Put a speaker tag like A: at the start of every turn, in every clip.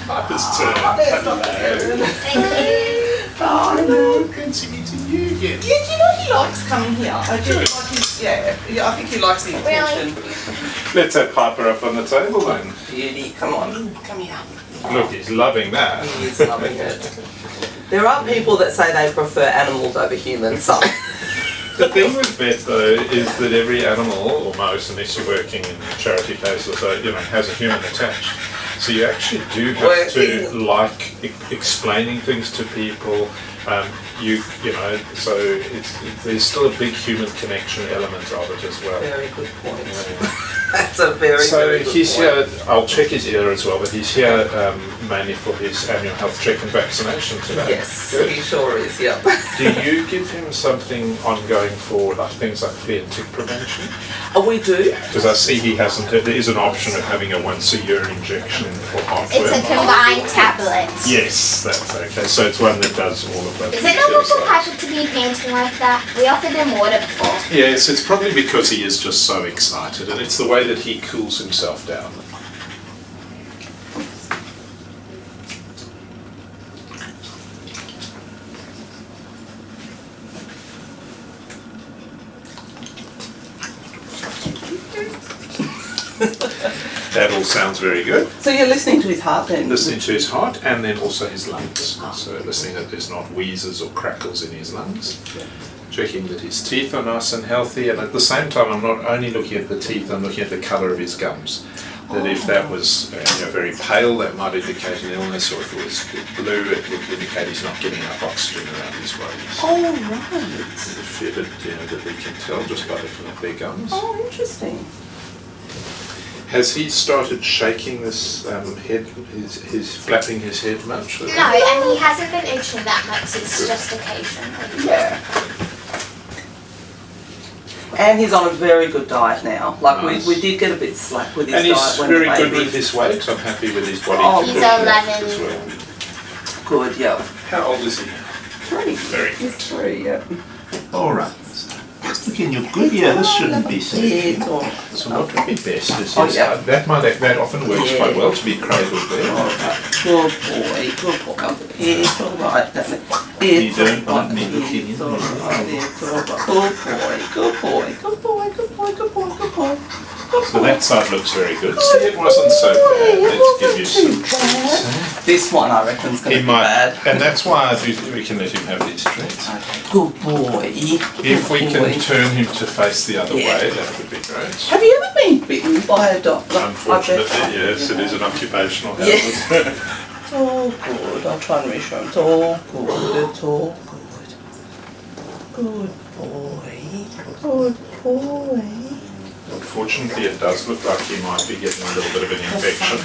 A: Piper's turn.
B: Hello.
A: Fancy meeting you again.
B: Yeah, do you know he likes coming here? I do like his, yeah, I think he likes the attention.
A: Let's have Piper up on the table then.
B: Beauty, come on, come here.
A: Look, he's loving that.
B: He is loving it. There are people that say they prefer animals over humans, so.
A: The thing with vet though is that every animal, or most, unless you're working in charity cases, has a human attached. So you actually do have to like explaining things to people. So there's still a big human connection element of it as well.
B: Very good point.
A: Yeah.
B: That's a very good
A: he's
B: point.
A: here, I'll check his ear as well, but he's here mainly for his annual health check and vaccination today.
B: Yes,
A: Good.
B: he sure is, yeah.
A: Do you give him something ongoing for things like flea and tick prevention?
B: Oh, we do?
A: Because I see he hasn't, there is an option of having a once-a-year injection for heartworm.
C: It's a combined tablet.
A: Yes, that's okay. So it's one that does all of that.
C: Is it normal for Piper to be panting like that? We offered him water before.
A: Yes, it's probably because he is just so excited, and it's the way that he cools himself down. That all sounds very good.
B: So you're listening to his heart then?
A: Listening to his heart and then also his lungs. So listening that there's not wheezes or crackles in his lungs. Checking that his teeth are nice and healthy, and at the same time I'm not only looking at the teeth, I'm looking at the colour of his gums. That if that was very pale, that might indicate an illness, or if it was blue, it would indicate he's not getting enough oxygen around his bodies.
B: Oh, right.
A: That we can tell just by looking at their gums.
B: Oh, interesting.
A: Has he started shaking this head, his flapping his head much?
C: No, and he hasn't been itching that much, it's just occasionally.
B: Yeah. And he's on a very good diet now. Like
A: nice.
B: we did get a bit slack with his
A: and
B: diet when
A: he's
B: the
A: very good
B: baby.
A: with his weight. I'm happy with his body.
B: Oh,
C: he's
A: as
C: 11.
A: well.
B: Good, yeah.
A: How old is he?
B: 3.
A: Very good.
B: He's 3, yeah.
A: All right. Just looking, you're good. Yeah, this shouldn't be so.
B: Yeah, it's all right.
A: So what would be best is that often works quite well to be cradled there.
B: All right. Good boy, good boy. It's all right, darling.
A: You
B: It's
A: don't
B: all
A: want
B: right.
A: me looking
B: It's
A: in
B: all
A: there.
B: right. It's all right. Good boy, good boy, good boy, good boy, good boy, good boy.
A: So that side looks very good. See, it wasn't so bad. Let's give you some.
B: This one I reckon is going to be
A: might,
B: bad.
A: and that's why we can let him have these treats.
B: Okay. Good boy.
A: If we can turn him to face the other way, that would be great.
B: Have you ever been bitten by a dog?
A: Unfortunately, yes, it is an occupational hazard.
B: It's all good. I'll try and reassure him. It's all good. It's all good. Good boy. Good boy.
A: Unfortunately, it does look like he might be getting a little bit of an infection.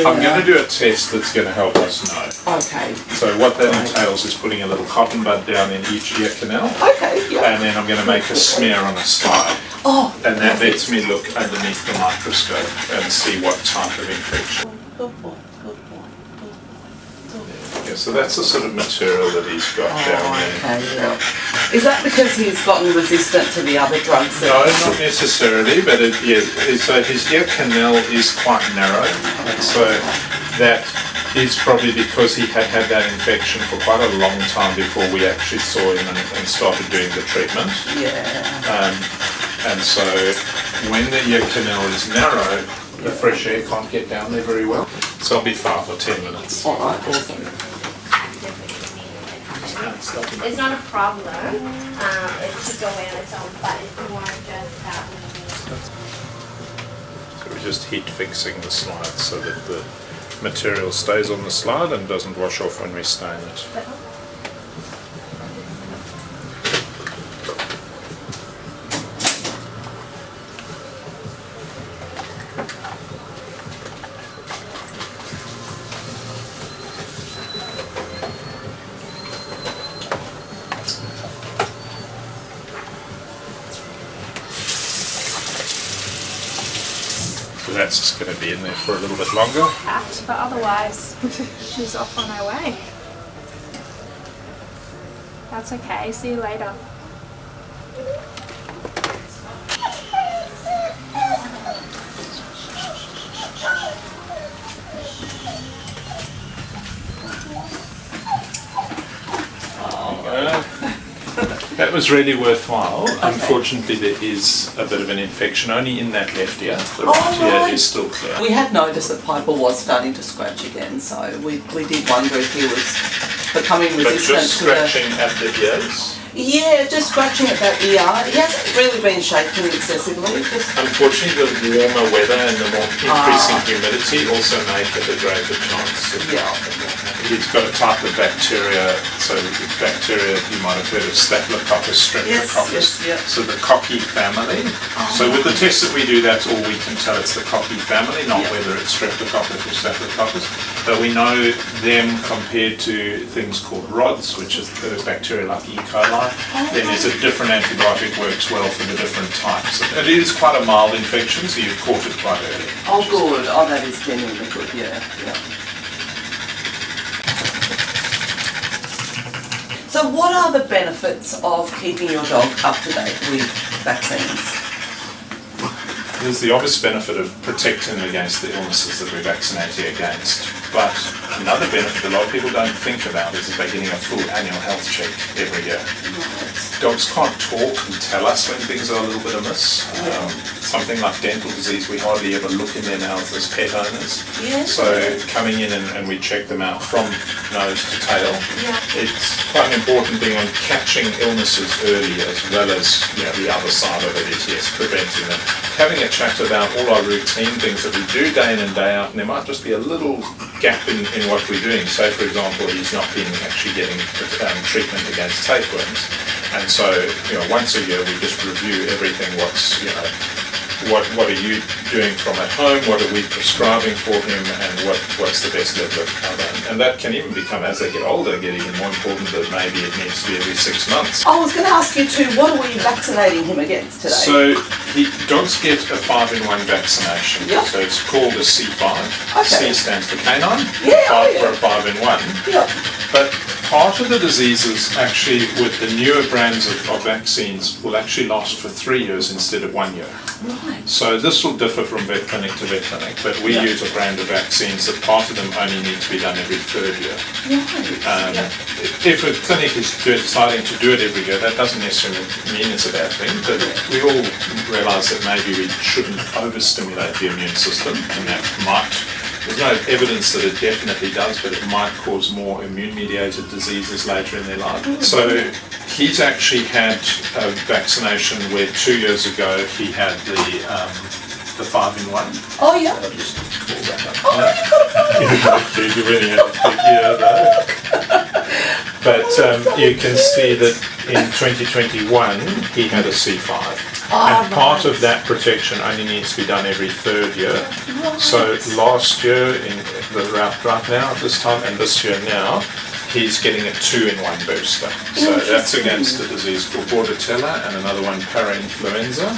A: I'm going to do a test that's going to help us know.
B: Okay.
A: So what that entails is putting a little cotton bud down in each ear canal.
B: Okay, yeah.
A: And then I'm going to make a smear on a slide.
B: Oh.
A: And that lets me look underneath the microscope and see what type of infection.
B: Good boy.
A: Yeah, so that's the sort of material that he's got down there.
B: Okay, yeah. Is that because he's gotten resistant to the other drugs?
A: No, not necessarily, but so his ear canal is quite narrow, and so that is probably because he had had that infection for quite a long time before we actually saw him and started doing the treatment.
B: Yeah.
A: And so when the ear canal is narrow, the fresh air can't get down there very well. So I'll be 5 or 10 minutes.
B: All right, awesome.
C: It's not a problem. It should go away on its own, but it's more just that
A: So we're just heat fixing the slide so that the material stays on the slide and doesn't wash off when we stain it. That's just going to be in there for a little bit longer.
D: But otherwise, she's off on her way. That's okay. See you later.
A: That was really worthwhile. Unfortunately, there is a bit of an infection only in that left ear. The right ear is still clear.
B: We had noticed that Piper was starting to scratch again, so we did wonder if he was becoming resistant
A: just scratching at the ears?
B: Yeah, just scratching at that ear. He hasn't really been shaking excessively.
A: Unfortunately, the warmer weather and the more increasing humidity also make it a greater chance. He's got a type of bacteria, so bacteria you might have heard of, Staphylococcus streptococcus. So the cocky family. So with the tests that we do, that's all we can tell. It's the cocky family, not whether it's streptococcus or staphylococcus. But we know them compared to things called rods, which is bacteria like E. coli. Then there's a different antibiotic works well for the different types. It is quite a mild infection, so you've caught it quite early.
B: Oh, good. Oh, that is genuinely good. Yeah. So what are the benefits of keeping your dog up to date with vaccines?
A: There's the obvious benefit of protecting them against the illnesses that we're vaccinating against. But another benefit a lot of people don't think about is that they're getting a full annual health check every year. Dogs can't talk and tell us when things are a little bit amiss. Something like dental disease, we hardly ever look in their mouths as pet owners. So coming in and we check them out from nose to tail, it's quite an important thing on catching illnesses early, as well as the other side of it is, yes, preventing them. Having a chat about all our routine things that we do day in and day out, and there might just be a little gap in what we're doing. So, for example, he's not been actually getting treatment against tapeworms, and so once a year we just review everything. What are you doing from at home? What are we prescribing for him? And what's the best level of cover? And that can even become, as they get older, get even more important, that maybe it needs to be every 6 months.
B: I was going to ask you too, what are we vaccinating him against today?
A: So dogs get a 5-in-1 vaccination. So it's called a C5. C stands for canine, 5 for a 5-in-1. But part of the diseases actually with the newer brands of vaccines will actually last for 3 years instead of 1 year. So this will differ from vet clinic to vet clinic, but we use a brand of vaccines that part of them only need to be done every 3rd year. If a clinic is deciding to do it every year, that doesn't necessarily mean it's a bad thing, but we all realise that maybe we shouldn't overstimulate the immune system, and that there's no evidence that it definitely does, but it might cause more immune-mediated diseases later in their life. So he's actually had a vaccination where 2 years ago he had the 5-in-1.
B: Oh yeah.
A: I'll just pull that up. You really had a big year though. But you can see that in 2021 he had a C5. And part of that protection only needs to be done every 3rd year. So last year, in the right now at this time, and this year now, he's getting a 2-in-1 booster. So that's against a disease called Bordetella and another one, parainfluenza,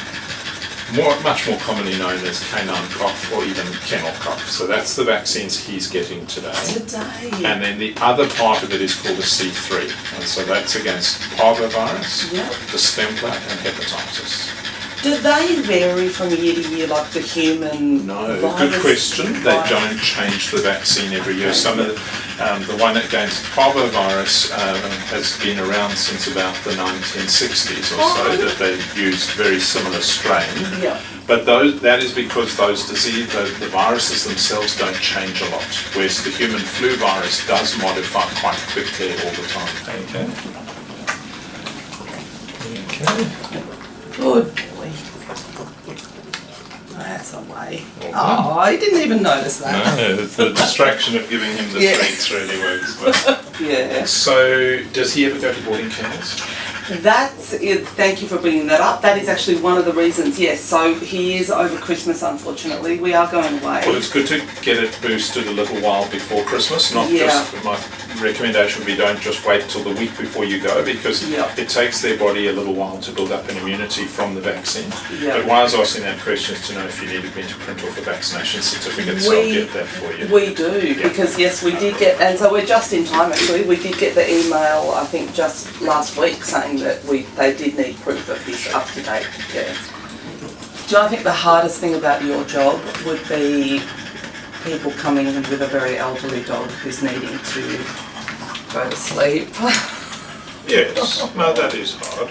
A: much more commonly known as canine cough or even kennel cough. So that's the vaccines he's getting today. And then the other part of it is called a C3. And so that's against parvovirus, distemper and hepatitis.
B: Do they vary from year to year like the human
A: No,
B: virus?
A: good question. They don't change the vaccine every year. Some of the one against parvovirus has been around since about the 1960s or so, that they've used very similar strain. But that is because the viruses themselves don't change a lot, whereas the human flu virus does modify quite quickly all the time.
B: Good boy. That's a way. Oh, I didn't even notice that.
A: No, the distraction of giving him the treats really works. But. So, does he ever go to boarding kennels?
B: That's it. Thank you for bringing that up. That is actually one of the reasons, yes. So he is over Christmas, unfortunately. We are going away.
A: Well, it's good to get it boosted a little while before Christmas, not just, my recommendation would be don't just wait till the week before you go, because it takes their body a little while to build up an immunity from the vaccine. But why I was asking that question is to know if you needed me to print off a vaccination certificate, so I'll get that for you.
B: We do, because yes, we did get, and so we're just in time actually, we did get the email, I think just last week, saying that they did need proof of his up-to-date. Do you know, I think the hardest thing about your job would be people coming in with a very elderly dog who's needing to go to sleep.
A: Yes, no, that is hard.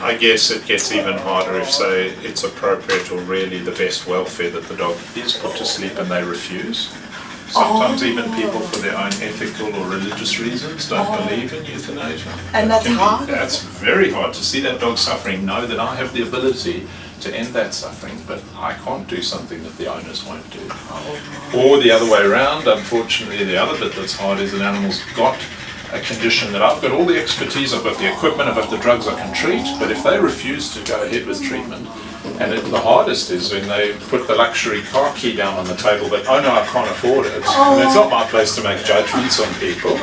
A: I guess it gets even harder if, say, it's appropriate or really the best welfare that the dog is put to sleep and they refuse. Sometimes even people for their own ethical or religious reasons don't believe in euthanasia.
B: And that's hard?
A: That's very hard to see that dog suffering, know that I have the ability to end that suffering, but I can't do something that the owners won't do. Or the other way around, unfortunately, the other bit that's hard is an animal's got a condition that I've got all the expertise, I've got the equipment, I've got the drugs I can treat, but if they refuse to go ahead with treatment, and the hardest is when they put the luxury car key down on the table, but oh no, I can't afford it. And it's not my place to make judgments on people,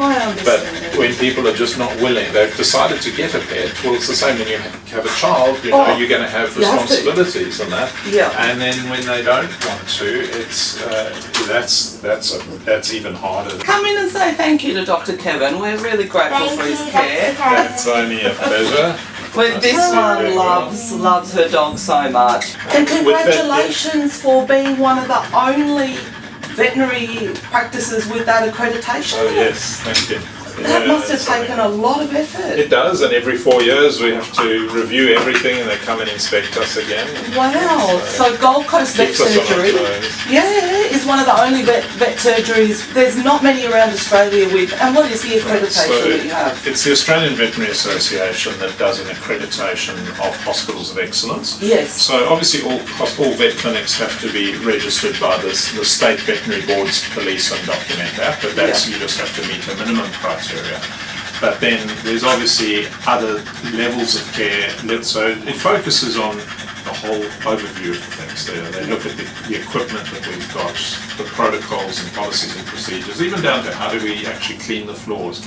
A: but when people are just not willing, they've decided to get a pet, well it's the same when you have a child, you know, you're going to have responsibilities on that.
B: Yeah.
A: And then when they don't want to, it's that's even harder.
B: Come in and say thank you to Dr. Kevin. We're really grateful for his care.
A: That's only a pleasure.
B: Well, this one loves her dog so much. And congratulations for being one of the only veterinary practices with that accreditation.
A: Oh yes, thank you.
B: That must have taken a lot of effort.
A: It does, and every 4 years we have to review everything and they come and inspect us again.
B: Wow, so Gold Coast Vet Surgery, is one of the only vet surgeries. There's not many around Australia with, and what is the accreditation that you have?
A: It's the Australian Veterinary Association that does an accreditation of hospitals of excellence.
B: Yes.
A: So obviously all vet clinics have to be registered by the state veterinary boards, police and document that, but that's, you just have to meet a minimum criteria. But then there's obviously other levels of care, so it focuses on the whole overview of the things there. They look at the equipment that we've got, the protocols and policies and procedures, even down to how do we actually clean the floors.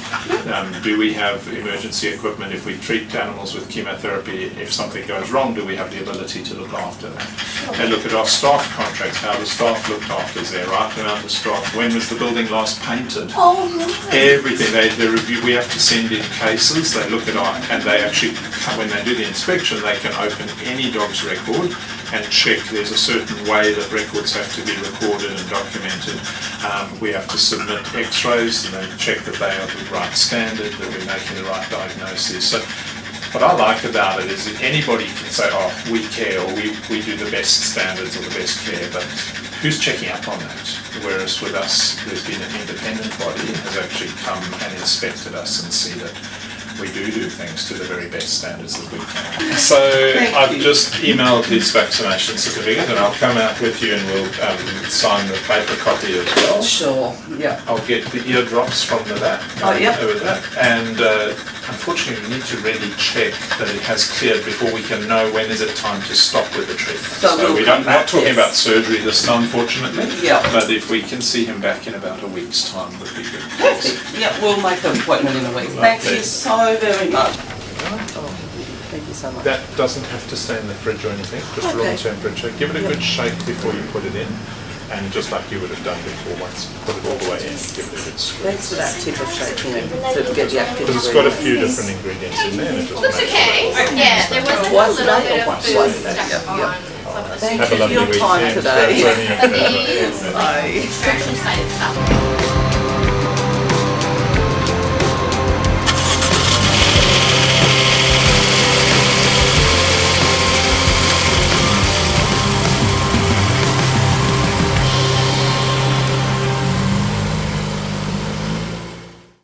A: Do we have emergency equipment if we treat animals with chemotherapy? If something goes wrong, do we have the ability to look after that? They look at our staff contracts, how the staff looked after, is there right amount of staff, when was the building last painted? Everything, they review, we have to send in cases, they look at our, and they actually, when they do the inspection, they can open any dog's record and check there's a certain way that records have to be recorded and documented. We have to submit x-rays and they check that they are the right standard, that we're making the right diagnosis. So what I like about it is that anybody can say, oh, we care, or we do the best standards or the best care, but who's checking up on that? Whereas with us, there's been an independent body that has actually come and inspected us and see that we do things to the very best standards that we can. So I've just emailed his vaccination certificate and I'll come out with you and we'll sign the paper copy as well.
B: Sure, yeah.
A: I'll get the eardrops from the vet. Over that. And unfortunately we need to really check that it has cleared before we can know when is it time to stop with the treatment. So we're not talking about surgery this time, unfortunately. Yeah. But if we can see him back in about a week's time would be good.
B: Perfect. Yeah, we'll make an appointment in a week. Thank you so very much. Thank you so much.
A: That doesn't have to stay in the fridge or anything, just room temperature. Give it a good shake before you put it in, and just like you would have done before, once put it all the way in, give it a good squeeze.
B: Thanks for that tip of shaking it to get the activity.
A: Because it's got a few different ingredients in there. And it just
C: Looks okay. Yeah, there was like a little bit of food stuck on.
B: Thank you for your time today.
A: It's only a pleasure.
C: The extraction site itself.